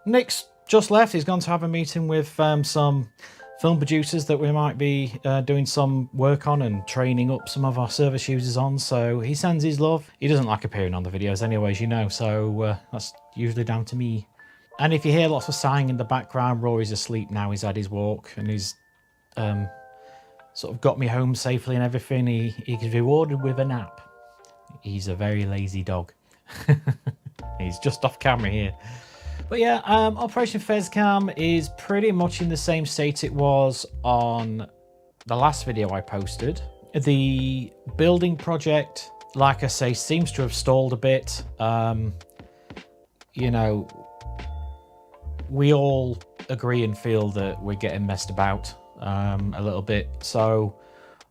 Nick's just left. He's gone to have a meeting with some film producers that we might be doing some work on and training up some of our service users on. So he sends his love. He doesn't like appearing on the videos anyways, you know, so that's usually down to me. And if you hear lots of sighing in the background, Rory's asleep now. He's had his walk and he's sort of got me home safely and everything. He's rewarded with a nap. He's a very lazy dog. He's just off camera here. But yeah, Operation Fezcam is pretty much in the same state it was on the last video I posted. The building project, like I say, seems to have stalled a bit. You know, we all agree and feel that we're getting messed about a little bit. So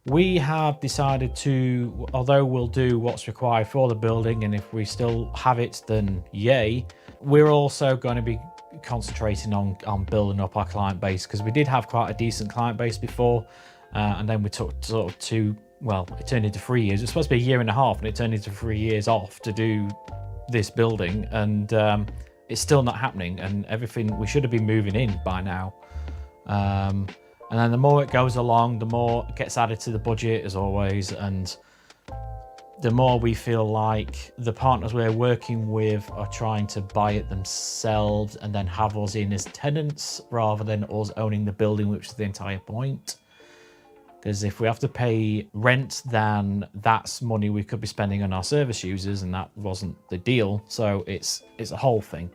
we have decided to, although we'll do what's required for the building, and if we still have it, then yay, we're also going to be concentrating on building up our client base, because we did have quite a decent client base before, and then we took sort of it turned into 3 years. It was supposed to be 1.5 years, and it turned into 3 years off to do this building, and it's still not happening, and everything, we should have been moving in by now. And then the more it goes along, the more it gets added to the budget, as always, and the more we feel like the partners we're working with are trying to buy it themselves and then have us in as tenants rather than us owning the building, which is the entire point. Because if we have to pay rent, then that's money we could be spending on our service users, and that wasn't the deal. So it's a whole thing.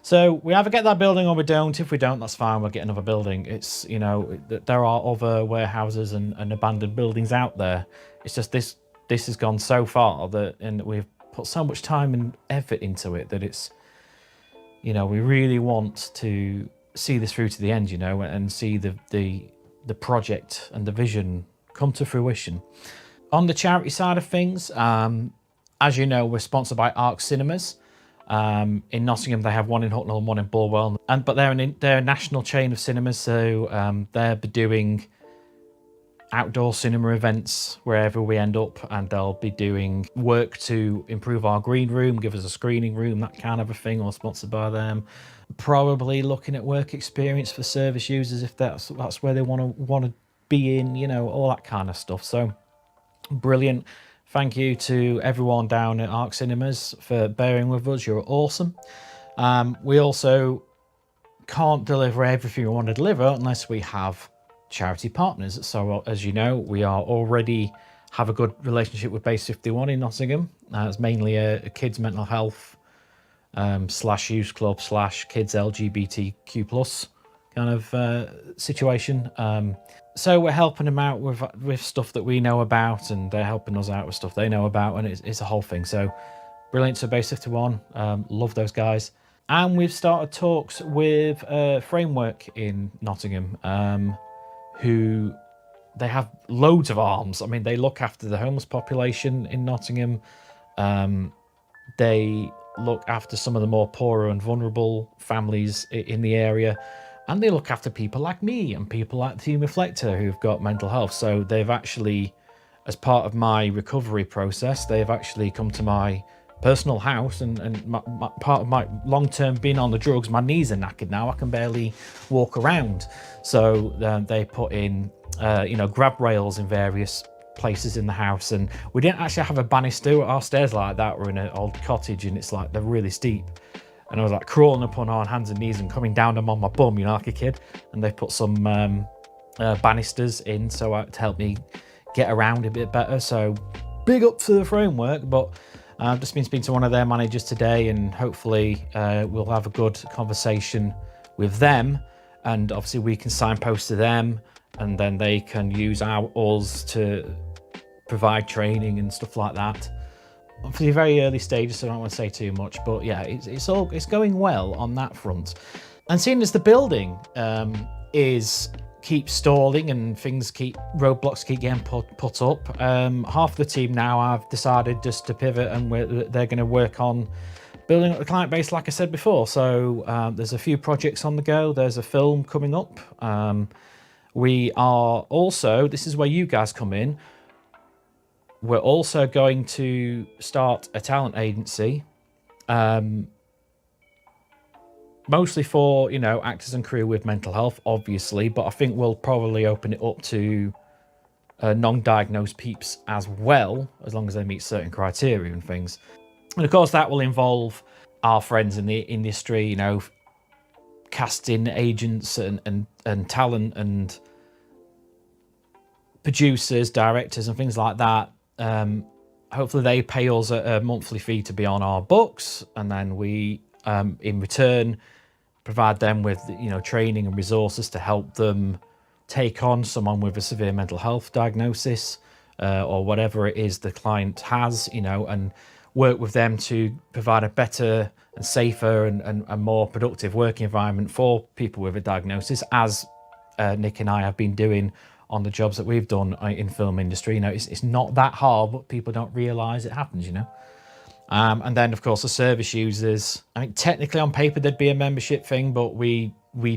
So we either get that building or we don't. If we don't, that's fine. We'll get another building. It's, you know, there are other warehouses and abandoned buildings out there. It's just this has gone so far that, and we've put so much time and effort into it that it's, you know, we really want to see this through to the end, you know, and see the project and the vision come to fruition. On the charity side of things, as you know, we're sponsored by Arc Cinemas. In Nottingham, they have one in Hucknall and one in Bulwell, but they're a national chain of cinemas, so they'll be doing outdoor cinema events wherever we end up, and they'll be doing work to improve our green room, give us a screening room, that kind of a thing, all sponsored by them. Probably looking at work experience for service users if that's where they want to be in, you know, all that kind of stuff. So brilliant. Thank you to everyone down at Arc Cinemas for bearing with us. You're awesome. We also can't deliver everything we want to deliver unless we have charity partners. So as you know, we are already have a good relationship with Base 51 in Nottingham. It's mainly a kids mental health / youth club / kids LGBTQ+ kind of situation. So we're helping them out with stuff that we know about, and they're helping us out with stuff they know about, and it's a whole thing. So brilliant to Base 51. Love those guys. And we've started talks with Framework in Nottingham, who they have loads of arms. I mean, they look after the homeless population in Nottingham. They look after some of the more poorer and vulnerable families in the area. And they look after people like me and people like Team Reflector who've got mental health. So they've actually, as part of my recovery process, they've actually come to my personal house, and part of my long-term being on the drugs, my knees are knackered now. I can barely walk around. So they put in, grab rails in various places in the house. And we didn't actually have a banister. Our stairs like that. We're in an old cottage, and it's like they're really steep. And I was like crawling up on our hands and knees and coming down them on my bum, you know, like a kid. And they put some banisters in to help me get around a bit better. So big up to the Framework. But I've just been speaking to one of their managers today, and hopefully we'll have a good conversation with them. And obviously we can signpost to them, and then they can use us to provide training and stuff like that. For the very early stages, so I don't want to say too much, but yeah, it's going well on that front. And seeing as the building keeps stalling and roadblocks keep getting put up, half the team now have decided just to pivot, and they're going to work on building up the client base, like I said before. So there's a few projects on the go. There's a film coming up. We are also, this is where you guys come in. We're also going to start a talent agency. mostly for, you know, actors and crew with mental health, obviously, but I think we'll probably open it up to non-diagnosed peeps as well, as long as they meet certain criteria and things. And of course, that will involve our friends in the industry, you know, casting agents and talent and producers, directors, and things like that. Hopefully, they pay us a monthly fee to be on our books, and then we, in return, provide them with, you know, training and resources to help them take on someone with a severe mental health diagnosis, or whatever it is the client has, you know, and work with them to provide a better and safer and more productive working environment for people with a diagnosis, as Nick and I have been doing on the jobs that we've done in film industry. You know, it's not that hard, but people don't realise it happens, you know. And then, of course, the service users. I mean, technically on paper there'd be a membership thing, but we'd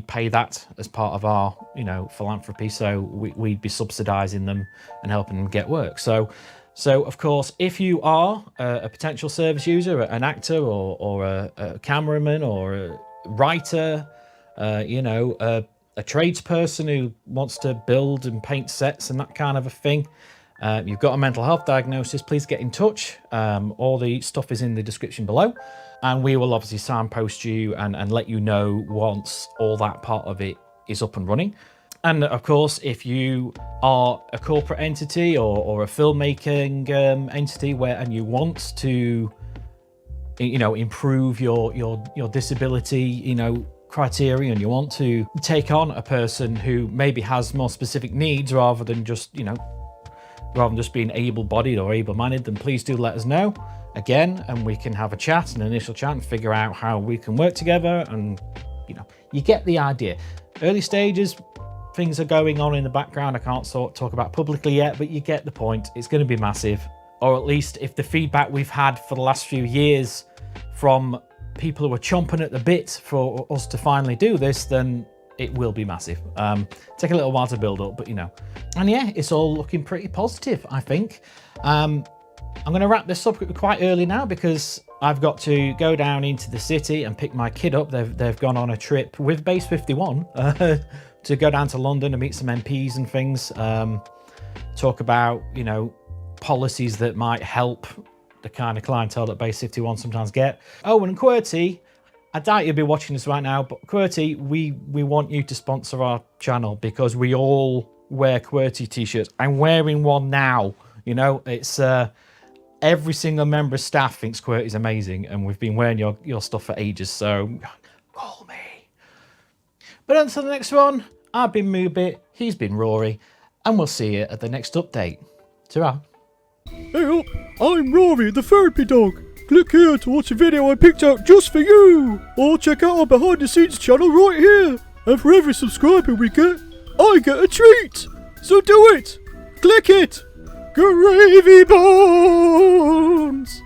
pay that as part of our, you know, philanthropy. So we'd be subsidising them and helping them get work. So of course, if you are a potential service user, an actor or a cameraman or a writer, you know, a tradesperson who wants to build and paint sets and that kind of a thing, you've got a mental health diagnosis, please get in touch. All the stuff is in the description below, and we will obviously signpost you and let you know once all that part of it is up and running. And of course, if you are a corporate entity or a filmmaking entity and you want to, you know, improve your disability, you know, criteria, and you want to take on a person who maybe has more specific needs rather than just being able-bodied or able-mannered, then please do let us know again, and we can have a chat, an initial chat, and figure out how we can work together. And, you know, you get the idea. Early stages, things are going on in the background I can't talk about publicly yet, but you get the point. It's going to be massive, or at least if the feedback we've had for the last few years from people who are chomping at the bit for us to finally do this, then it will be massive. Take a little while to build up, but, you know. And yeah, it's all looking pretty positive, I think. I'm going to wrap this up quite early now because I've got to go down into the city and pick my kid up. They've gone on a trip with Base 51 to go down to London and meet some MPs and things. Talk about, you know, policies that might help the kind of clientele that Base 51 sometimes get. Oh, and QWERTY, I doubt you'll be watching this right now, but QWERTY, we want you to sponsor our channel because we all wear QWERTY t-shirts. I'm wearing one now. You know, it's every single member of staff thinks QWERTY is amazing, and we've been wearing your stuff for ages, so call me. But until the next one, I've been Moobit, he's been Rory, and we'll see you at the next update. Ta-ra. Hey up, I'm Rory the therapy dog. Click here to watch a video I picked out just for you, or check out our behind the scenes channel right here. And for every subscriber we get, I get a treat. So do it, click it, gravy bones.